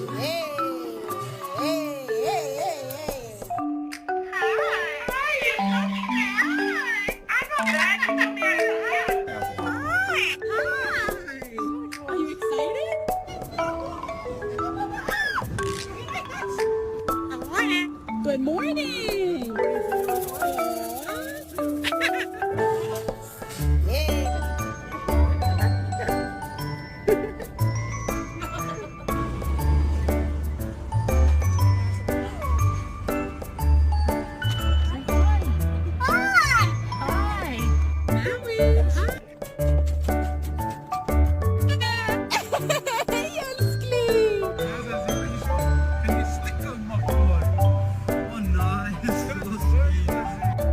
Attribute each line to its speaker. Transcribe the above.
Speaker 1: Hey, hey, hey, hey, hey.
Speaker 2: Hi, you're so shy. I'm not bad. You told me I was hi.
Speaker 3: Hi. Are you excited? Good morning.
Speaker 1: Yeah.
Speaker 3: Hi. Hi. Maui.